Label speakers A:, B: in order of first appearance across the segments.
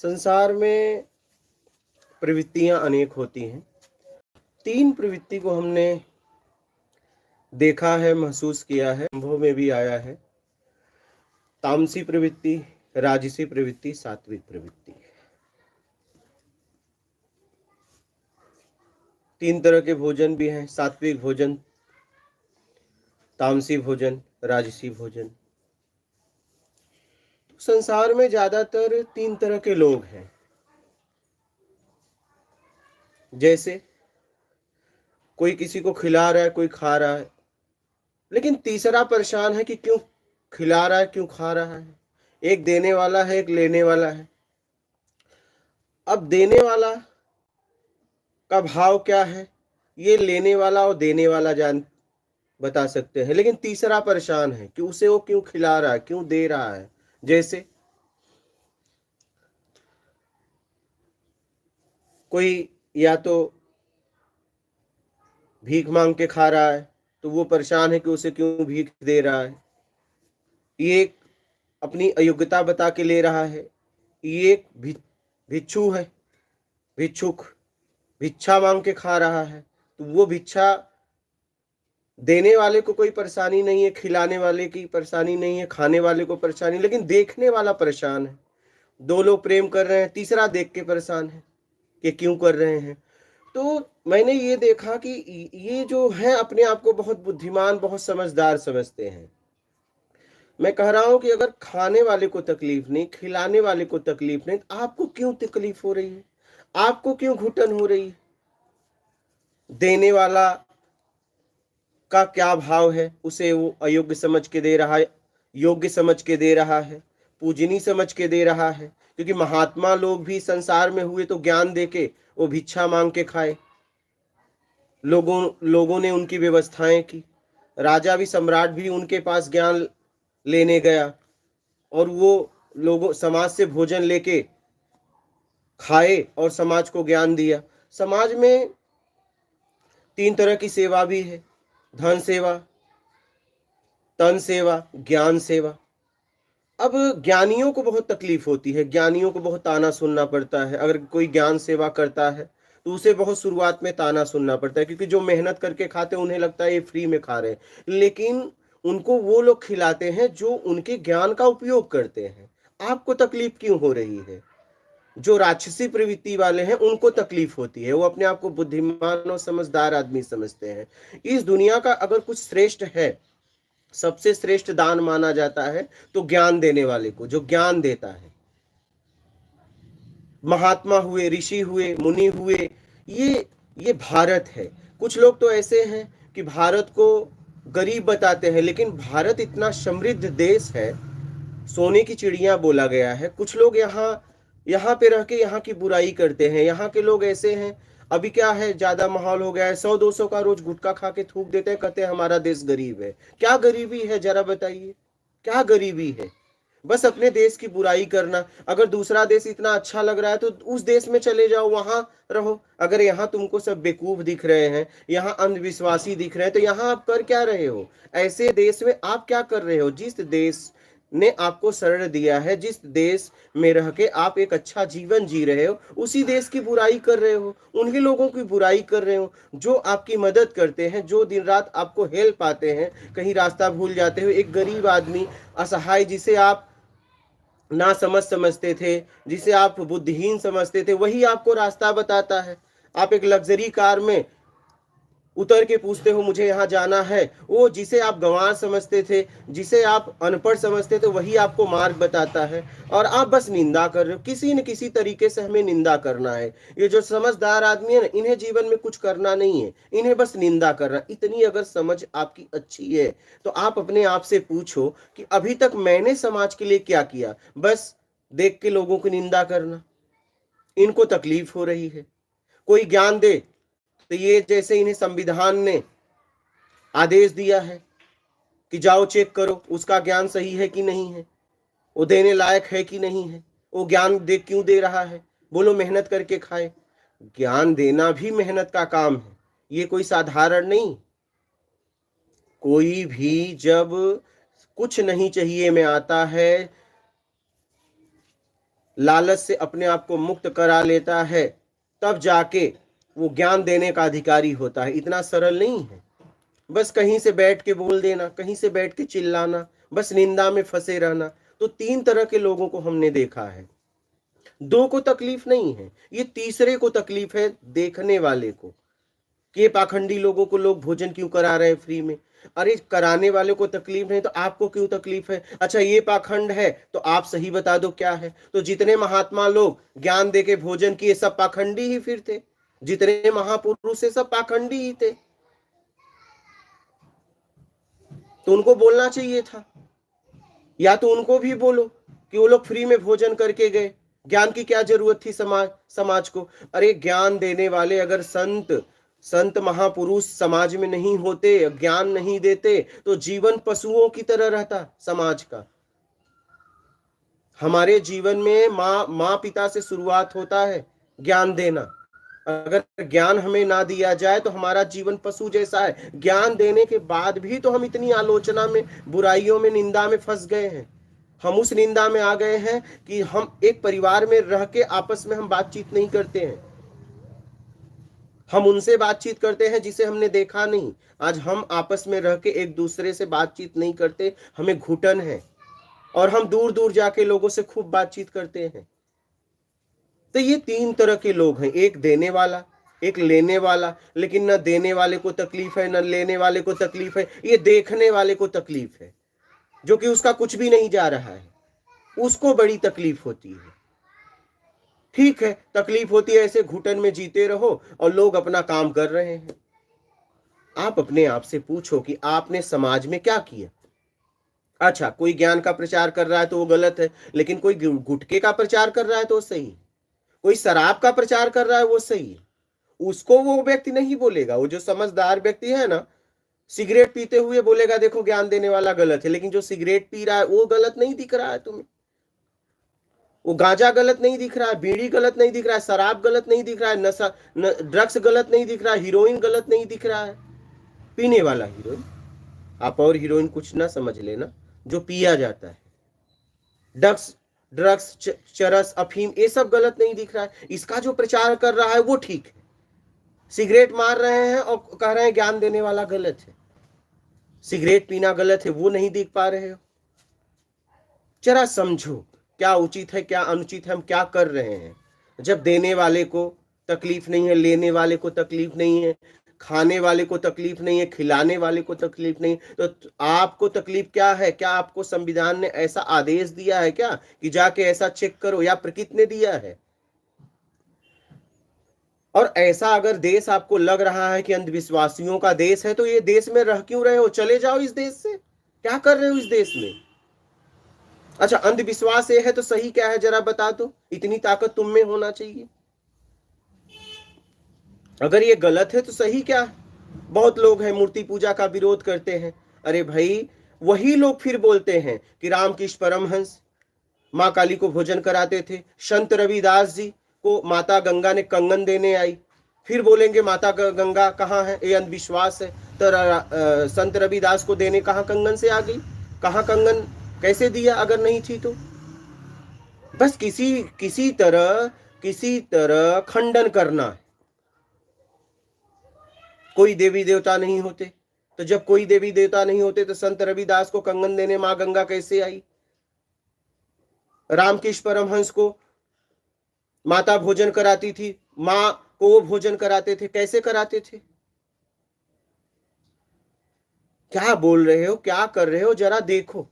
A: संसार में प्रवृत्तियां अनेक होती हैं। 3 प्रवृत्ति को हमने देखा है, महसूस किया है, अनुभव में भी आया है। तामसी प्रवृत्ति, राजसी प्रवृत्ति, सात्विक प्रवृत्ति। 3 तरह के भोजन भी हैं, सात्विक भोजन, तामसी भोजन, राजसी भोजन। तो संसार में ज्यादातर 3 तरह के लोग हैं। जैसे कोई किसी को खिला रहा है, कोई खा रहा है, लेकिन तीसरा परेशान है कि क्यों खिला रहा है, क्यों खा रहा है। एक देने वाला है, एक लेने वाला है। अब देने वाला का भाव क्या है, ये लेने वाला और देने वाला बता सकते हैं, लेकिन तीसरा परेशान है कि उसे वो क्यों खिला रहा है, क्यों दे रहा है। जैसे कोई या तो भीख मांग के खा रहा है, तो वो परेशान है कि उसे क्यों भीख दे रहा है। ये अपनी अयोग्यता बता के ले रहा है। ये एक भिक्षु है, भिक्षुक भिक्षा मांग के खा रहा है, तो वो भिक्षा देने वाले को कोई परेशानी नहीं है, खिलाने वाले की परेशानी नहीं है, खाने वाले को परेशानी, लेकिन देखने वाला परेशान है। 2 लोग प्रेम कर रहे हैं, तीसरा देख के परेशान है कि क्यों कर रहे हैं। तो मैंने ये देखा कि ये जो है अपने आप को बहुत बुद्धिमान, बहुत समझदार समझते हैं। मैं कह रहा हूं कि अगर खाने वाले को तकलीफ नहीं, खिलाने वाले को तकलीफ नहीं, तो आपको क्यों तकलीफ हो रही है, आपको क्यों घुटन हो रही है। देने वाला का क्या भाव है, उसे वो अयोग्य समझ के दे रहा है, योग्य समझ के दे रहा है, पूजनीय समझ के दे रहा है। क्योंकि महात्मा लोग भी संसार में हुए तो ज्ञान देके वो भिक्षा मांग के खाए, लोगों ने उनकी व्यवस्थाएं की। राजा भी, सम्राट भी उनके पास ज्ञान लेने गया और वो लोगों समाज से भोजन लेके खाए और समाज को ज्ञान दिया। समाज में 3 तरह की सेवा भी है, धन सेवा, तन सेवा, ज्ञान सेवा। अब ज्ञानियों को बहुत तकलीफ होती है, ज्ञानियों को बहुत ताना सुनना पड़ता है। अगर कोई ज्ञान सेवा करता है तो उसे बहुत शुरुआत में ताना सुनना पड़ता है, क्योंकि जो मेहनत करके खाते हैं उन्हें लगता है ये फ्री में खा रहे हैं, लेकिन उनको वो लोग खिलाते हैं जो उनके ज्ञान का उपयोग करते हैं। आपको तकलीफ क्यों हो रही है। जो राक्षसी प्रवृत्ति वाले हैं उनको तकलीफ होती है, वो अपने आप को बुद्धिमान और समझदार आदमी समझते हैं। इस दुनिया का अगर कुछ श्रेष्ठ है, सबसे श्रेष्ठ दान माना जाता है तो ज्ञान देने वाले को, जो ज्ञान देता है। महात्मा हुए, ऋषि हुए, मुनि हुए, ये भारत है। कुछ लोग तो ऐसे हैं कि भारत को गरीब बताते हैं, लेकिन भारत इतना समृद्ध देश है, सोने की चिड़िया बोला गया है। कुछ लोग यहाँ पे रह के यहाँ की बुराई करते हैं। यहाँ के लोग ऐसे हैं, अभी क्या है, ज्यादा माहौल हो गया है, 100-200 का रोज गुटखा खा के थूक देते हैं, कहते हैं हमारा देश गरीब है। क्या गरीबी है, जरा बताइए, क्या गरीबी है। बस अपने देश की बुराई करना। अगर दूसरा देश इतना अच्छा लग रहा है तो उस देश में चले जाओ, वहां रहो। अगर यहाँ तुमको सब बेवकूफ दिख रहे हैं, यहाँ अंधविश्वासी दिख रहे हैं, तो यहाँ आप कर क्या रहे हो। ऐसे देश में आप क्या कर रहे हो। जिस देश ने आपको शरण दिया है, जिस देश में रह के आप एक अच्छा जीवन जी रहे हो, उसी देश की बुराई कर रहे हो, उन्हीं लोगों की बुराई कर रहे हो जो आपकी मदद करते हैं, जो दिन रात आपको हेल्प आते हैं। कहीं रास्ता भूल जाते हो, एक गरीब आदमी, असहाय, जिसे आप ना समझते थे, जिसे आप बुद्धिहीन समझते थे, वही आपको रास्ता बताता है। आप एक लग्जरी कार में उतर के पूछते हो मुझे यहाँ जाना है, वो जिसे आप गंवार समझते थे, जिसे आप अनपढ़ समझते थे, वही आपको मार्ग बताता है। और आप बस निंदा कर रहे हो। किसी न किसी तरीके से हमें निंदा करना है। ये जो समझदार आदमी है ना, इन्हें जीवन में कुछ करना नहीं है, इन्हें बस निंदा करना। इतनी अगर समझ आपकी अच्छी है तो आप अपने आप से पूछो कि अभी तक मैंने समाज के लिए क्या किया। बस देख के लोगों की निंदा करना। इनको तकलीफ हो रही है। कोई ज्ञान दे तो ये जैसे इन्हें संविधान ने आदेश दिया है कि जाओ चेक करो उसका ज्ञान सही है कि नहीं है, वो देने लायक है कि नहीं है, वो ज्ञान क्यों दे रहा है, बोलो मेहनत करके खाए। ज्ञान देना भी मेहनत का काम है, ये कोई साधारण नहीं। कोई भी जब कुछ नहीं चाहिए में आता है, लालच से अपने आप को मुक्त करा लेता है, तब जाके वो ज्ञान देने का अधिकारी होता है। इतना सरल नहीं है बस कहीं से बैठ के बोल देना, कहीं से बैठ के चिल्लाना, बस निंदा में फंसे रहना। तो तीन तरह के लोगों को हमने देखा है। दो को तकलीफ नहीं है, ये तीसरे को तकलीफ है, देखने वाले को, कि ये पाखंडी लोगों को लोग भोजन क्यों करा रहे हैं फ्री में। अरे कराने वाले को तकलीफ नहीं तो आपको क्यों तकलीफ है? अच्छा ये पाखंड है तो आप सही बता दो क्या है। तो जितने महात्मा लोग ज्ञान देके भोजन किए सब पाखंडी ही फिर थे, जितने महापुरुष है सब पाखंडी ही थे। तो उनको बोलना चाहिए था, या तो उनको भी बोलो कि वो लोग फ्री में भोजन करके गए, ज्ञान की क्या जरूरत थी समाज को। अरे ज्ञान देने वाले अगर संत महापुरुष समाज में नहीं होते, ज्ञान नहीं देते, तो जीवन पशुओं की तरह रहता समाज का। हमारे जीवन में माँ पिता से शुरुआत होता है ज्ञान देना। अगर ज्ञान हमें ना दिया जाए तो हमारा जीवन पशु जैसा है। ज्ञान देने के बाद भी तो हम इतनी आलोचना में, बुराइयों में, निंदा में फंस गए हैं। हम उस निंदा में आ गए हैं कि हम एक परिवार में रह के आपस में हम बातचीत नहीं करते हैं। हम उनसे बातचीत करते हैं जिसे हमने देखा नहीं। आज हम आपस में रह के एक दूसरे से बातचीत नहीं करते, हमें घुटन है, और हम दूर दूर जाके लोगों से खूब बातचीत करते हैं। तो ये तीन तरह के लोग हैं, एक देने वाला, एक लेने वाला। लेकिन न देने वाले को तकलीफ है न लेने वाले को तकलीफ है, ये देखने वाले को तकलीफ है, जो कि उसका कुछ भी नहीं जा रहा है, उसको बड़ी तकलीफ होती है। ठीक है, तकलीफ होती है, ऐसे घुटन में जीते रहो और लोग अपना काम कर रहे हैं। आप अपने आप से पूछो कि आपने समाज में क्या किया। अच्छा, कोई ज्ञान का प्रचार कर रहा है तो वो गलत है, लेकिन कोई गुटखे का प्रचार कर रहा है तो सही है, कोई शराब का प्रचार कर रहा है वो सही है। उसको वो व्यक्ति नहीं बोलेगा, वो जो समझदार व्यक्ति है ना, सिगरेट पीते हुए बोलेगा देखो ज्ञान देने वाला गलत है, लेकिन जो सिगरेट पी रहा है वो गलत नहीं दिख रहा है तुम्हें, वो गांजा गलत नहीं दिख रहा है, बीड़ी गलत नहीं दिख रहा है, शराब गलत नहीं दिख रहा है, नशा ड्रग्स गलत नहीं दिख रहा है, हीरोइन गलत नहीं दिख रहा है। पीने वाला हीरोइन, आप और हीरोइन कुछ ना समझ लेना, जो पिया जाता है, ड्रग्स चरस अफीम ये सब गलत नहीं दिख रहा है। इसका जो प्रचार कर रहा है वो ठीक है। सिगरेट मार रहे हैं और कह रहे हैं ज्ञान देने वाला गलत है, सिगरेट पीना गलत है, वो नहीं दिख पा रहे हो। जरा समझो क्या उचित है क्या अनुचित है, हम क्या कर रहे हैं। जब देने वाले को तकलीफ नहीं है, लेने वाले को तकलीफ नहीं है, खाने वाले को तकलीफ नहीं है, खिलाने वाले को तकलीफ नहीं, तो आपको तकलीफ क्या है? क्या आपको संविधान ने ऐसा आदेश दिया है क्या कि जाके ऐसा चेक करो, या प्रकृति ने दिया है? और ऐसा अगर देश आपको लग रहा है कि अंधविश्वासियों का देश है, तो ये देश में रह क्यों रहे हो? चले जाओ इस देश से, क्या कर रहे हो इस देश में? अच्छा, अंधविश्वास ये है तो सही क्या है जरा बता दो, इतनी ताकत तुम में होना चाहिए। अगर ये गलत है तो सही क्या है? बहुत लोग हैं मूर्ति पूजा का विरोध करते हैं। अरे भाई, वही लोग फिर बोलते हैं कि रामकृष्ण परमहंस माँ काली को भोजन कराते थे, संत रविदास जी को माता गंगा ने कंगन देने आई, फिर बोलेंगे माता गंगा कहाँ है, ये अंधविश्वास है। तो संत रविदास को देने कहाँ कंगन से आ गई? कहाँ कंगन कैसे दिया अगर नहीं थी तो? बस किसी तरह खंडन करना है। कोई देवी देवता नहीं होते, तो जब कोई देवी देवता नहीं होते तो संत रविदास को कंगन देने माँ गंगा कैसे आई? रामकृष्ण परमहंस को माता भोजन कराती थी, माँ को वो भोजन कराते थे, कैसे कराते थे? क्या बोल रहे हो, क्या कर रहे हो, जरा देखो।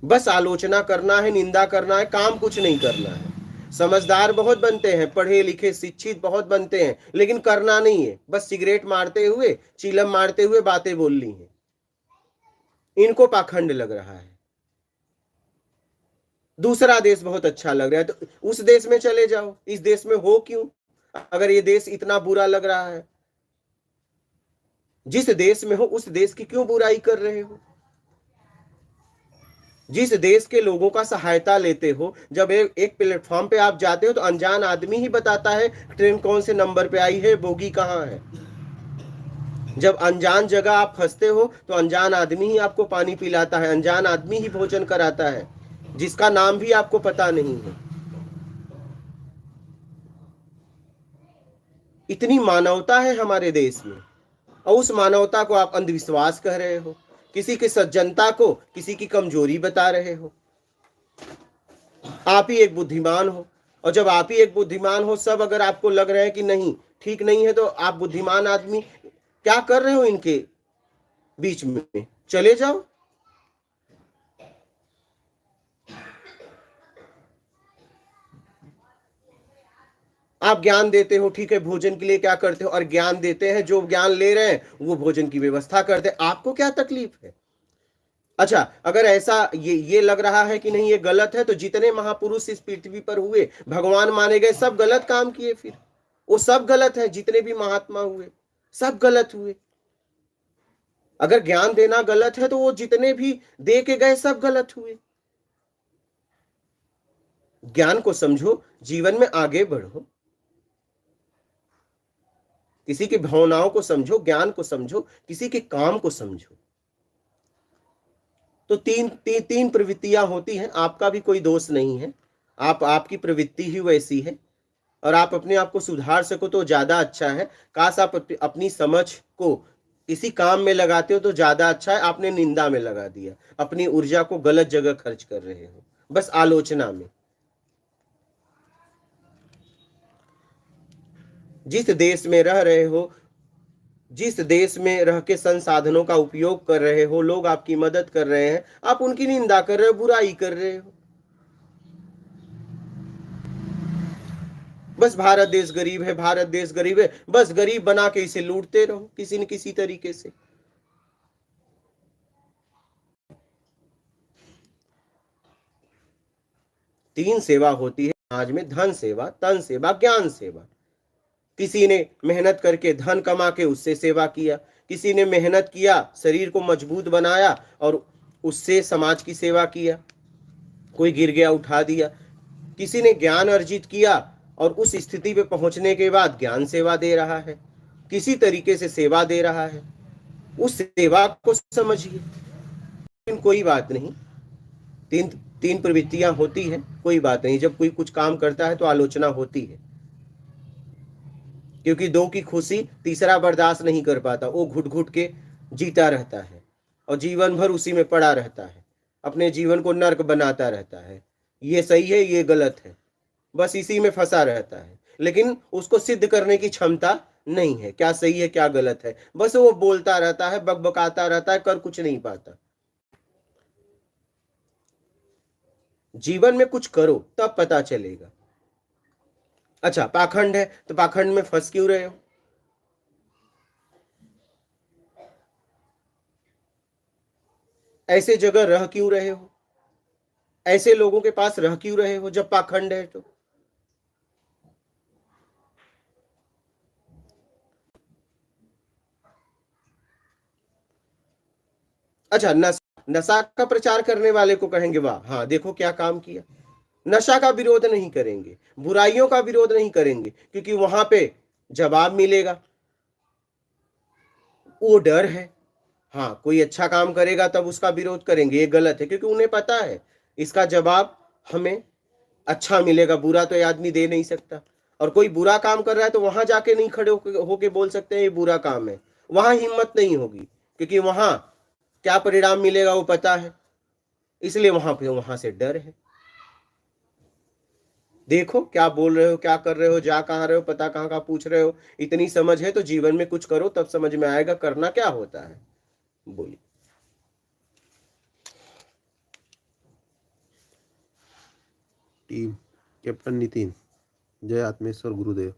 A: बस आलोचना करना है, निंदा करना है, काम कुछ नहीं करना है। समझदार बहुत बनते हैं, पढ़े लिखे शिक्षित बहुत बनते हैं, लेकिन करना नहीं है। बस सिगरेट मारते हुए, चिलम मारते हुए बातें बोल ली हैं। इनको पाखंड लग रहा है। दूसरा देश बहुत अच्छा लग रहा है तो उस देश में चले जाओ, इस देश में हो क्यों? अगर ये देश इतना बुरा लग रहा है, जिस देश में हो उस देश की क्यों बुराई कर रहे हो? जिस देश के लोगों का सहायता लेते हो, जब एक प्लेटफॉर्म पे आप जाते हो तो अनजान आदमी ही बताता है ट्रेन कौन से नंबर पे आई है, बोगी कहाँ है। जब अनजान जगह आप फंसते हो तो अनजान आदमी ही आपको पानी पिलाता है, अनजान आदमी ही भोजन कराता है। जिसका नाम भी आपको पता नहीं है। इतनी मानवता है हमारे देश में, और उस मानवता को आप अंधविश्वास कह रहे हो, किसी की सज्जनता को किसी की कमजोरी बता रहे हो। आप ही एक बुद्धिमान हो, और जब आप ही एक बुद्धिमान हो, सब अगर आपको लग रहा है कि नहीं ठीक नहीं है, तो आप बुद्धिमान आदमी क्या कर रहे हो इनके बीच में, चले जाओ। आप ज्ञान देते हो, ठीक है, भोजन के लिए क्या करते हो, और ज्ञान देते हैं, जो ज्ञान ले रहे हैं वो भोजन की व्यवस्था करते हैं, आपको क्या तकलीफ है? अच्छा, अगर ऐसा ये लग रहा है कि नहीं ये गलत है, तो जितने महापुरुष इस पृथ्वी पर हुए, भगवान माने गए, सब गलत काम किए, फिर वो सब गलत है। जितने भी महात्मा हुए सब गलत हुए। अगर ज्ञान देना गलत है, तो वो जितने भी दे के गए सब गलत हुए। ज्ञान को समझो, जीवन में आगे बढ़ो, किसी की भावनाओं को समझो, ज्ञान को समझो, किसी के काम को समझो। तो तीन प्रवृत्तियां होती हैं। आपका भी कोई दोष नहीं है, आपकी प्रवृत्ति ही वैसी है, और आप अपने आप को सुधार सको तो ज्यादा अच्छा है। काश आप अपनी समझ को किसी काम में लगाते हो तो ज्यादा अच्छा है। आपने निंदा में लगा दिया, अपनी ऊर्जा को गलत जगह खर्च कर रहे हो, बस आलोचना में। जिस देश में रह रहे हो, जिस देश में रह के संसाधनों का उपयोग कर रहे हो, लोग आपकी मदद कर रहे हैं, आप उनकी निंदा कर रहे हो, बुराई कर रहे हो। बस भारत देश गरीब है, भारत देश गरीब है, बस गरीब बना के इसे लूटते रहो किसी न किसी तरीके से। तीन सेवा होती है समाज में: धन सेवा, तन सेवा, ज्ञान सेवा। किसी ने मेहनत करके धन कमा के उससे सेवा किया, किसी ने मेहनत किया, शरीर को मजबूत बनाया और उससे समाज की सेवा किया। कोई गिर गया उठा दिया। किसी ने ज्ञान अर्जित किया और उस स्थिति पे पहुंचने के बाद ज्ञान सेवा दे रहा है, किसी तरीके से सेवा दे रहा है। उस सेवा को समझिए, कोई बात नहीं। तीन तीन प्रवृत्तियां होती हैं, कोई बात नहीं। जब कोई कुछ काम करता है तो आलोचना होती है, क्योंकि दो की खुशी तीसरा बर्दाश्त नहीं कर पाता, वो घुट घुट के जीता रहता है और जीवन भर उसी में पड़ा रहता है, अपने जीवन को नर्क बनाता रहता है। ये सही है, ये गलत है, बस इसी में फंसा रहता है। लेकिन उसको सिद्ध करने की क्षमता नहीं है, क्या सही है क्या गलत है। बस वो बोलता रहता है, बकबकाता रहता है, कर कुछ नहीं पाता। जीवन में कुछ करो तब पता चलेगा। अच्छा, पाखंड है तो पाखंड में फंस क्यों रहे हो? ऐसे जगह रह क्यों रहे हो? ऐसे लोगों के पास रह क्यों रहे हो जब पाखंड है तो? अच्छा, नशा का प्रचार करने वाले को कहेंगे वाह, हाँ देखो क्या काम किया। नशा का विरोध नहीं करेंगे, बुराइयों का विरोध नहीं करेंगे, क्योंकि वहां पे जवाब मिलेगा। वो डर है। हाँ, कोई अच्छा काम करेगा तब उसका विरोध करेंगे, ये गलत है, क्योंकि उन्हें पता है इसका जवाब हमें अच्छा मिलेगा, बुरा तो ये आदमी दे नहीं सकता। और कोई बुरा काम कर रहा है तो वहां जाके नहीं खड़े होके बोल सकते हैं ये बुरा काम है, वहां हिम्मत नहीं होगी, क्योंकि वहां क्या परिणाम मिलेगा वो पता है, इसलिए वहां से डर है। देखो क्या बोल रहे हो, क्या कर रहे हो, जा कहाँ रहे हो, पता कहाँ का पूछ रहे हो। इतनी समझ है तो जीवन में कुछ करो, तब समझ में आएगा करना क्या होता है। बोलिए।
B: टीम कैप्टन नितिन, जय आत्मेश्वर गुरुदेव।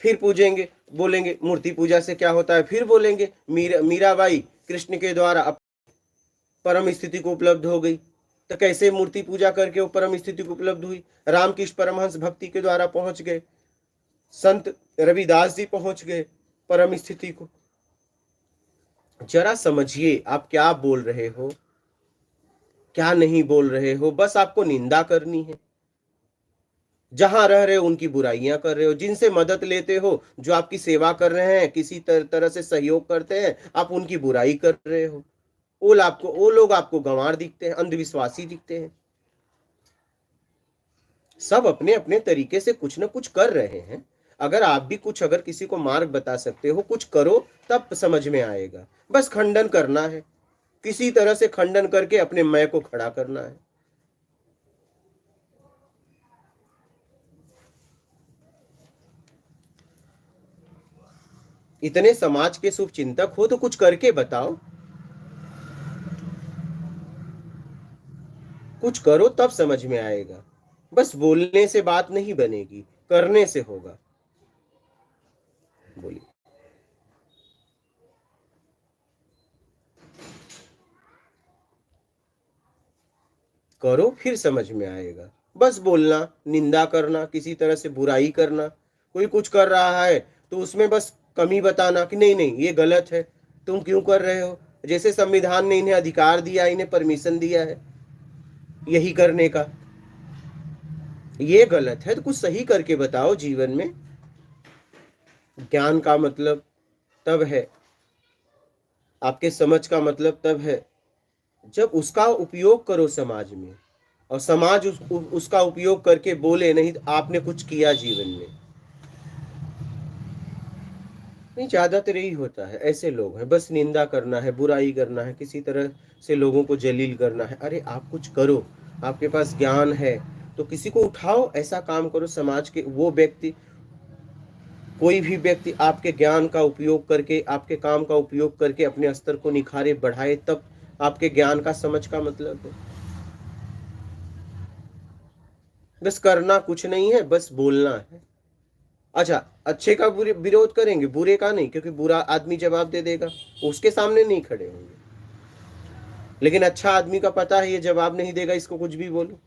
A: फिर पूछेंगे, बोलेंगे मूर्ति पूजा से क्या होता है, फिर बोलेंगे मीराबाई कृष्ण के द्वारा परम स्थिति को उपलब्ध हो गई, तो कैसे मूर्ति पूजा करके वो परम स्थिति को उपलब्ध हुई? रामकृष्ण परमहंस भक्ति के द्वारा पहुंच गए, संत रविदास जी पहुंच गए परम स्थिति को। जरा समझिए आप क्या बोल रहे हो, क्या नहीं बोल रहे हो, बस आपको निंदा करनी है। जहां रह रहे हो उनकी बुराइयां कर रहे हो, जिनसे मदद लेते हो, जो आपकी सेवा कर रहे हैं, किसी तरह से सहयोग करते हैं, आप उनकी बुराई कर रहे हो। वो लोग आपको गंवार दिखते हैं, अंधविश्वासी दिखते हैं। सब अपने अपने तरीके से कुछ न कुछ कर रहे हैं। अगर आप भी कुछ अगर किसी को मार्ग बता सकते हो, कुछ करो, तब समझ में आएगा। बस खंडन करना है, किसी तरह से खंडन करके अपने मैं को खड़ा करना है। इतने समाज के शुभ चिंतक हो तो कुछ करके बताओ, कुछ करो तब समझ में आएगा। बस बोलने से बात नहीं बनेगी, करने से होगा। बोलिए। करो फिर समझ में आएगा। बस बोलना, निंदा करना, किसी तरह से बुराई करना, कोई कुछ कर रहा है तो उसमें बस कमी बताना कि नहीं नहीं ये गलत है, तुम क्यों कर रहे हो। जैसे संविधान ने इन्हें अधिकार दिया, इन्हें परमिशन दिया है यही करने का, ये गलत है तो कुछ सही करके बताओ जीवन में। ज्ञान का मतलब तब है, आपके समझ का मतलब तब है जब उसका उपयोग करो समाज में, और समाज उसका उपयोग करके बोले नहीं आपने कुछ किया जीवन में। नहीं, ज्यादातर यही होता है, ऐसे लोग हैं, बस निंदा करना है, बुराई करना है, किसी तरह से लोगों को जलील करना है। अरे आप कुछ करो, आपके पास ज्ञान है तो किसी को उठाओ, ऐसा काम करो। समाज के वो व्यक्ति, कोई भी व्यक्ति आपके ज्ञान का उपयोग करके, आपके काम का उपयोग करके अपने स्तर को निखारे, बढ़ाए, तब आपके ज्ञान का समझ का मतलब है। बस करना कुछ नहीं है, बस बोलना है। अच्छा, अच्छे का विरोध करेंगे, बुरे का नहीं, क्योंकि बुरा आदमी जवाब दे देगा, उसके सामने नहीं खड़े होंगे। लेकिन अच्छा आदमी का पता है ये जवाब नहीं देगा, इसको कुछ भी बोलो,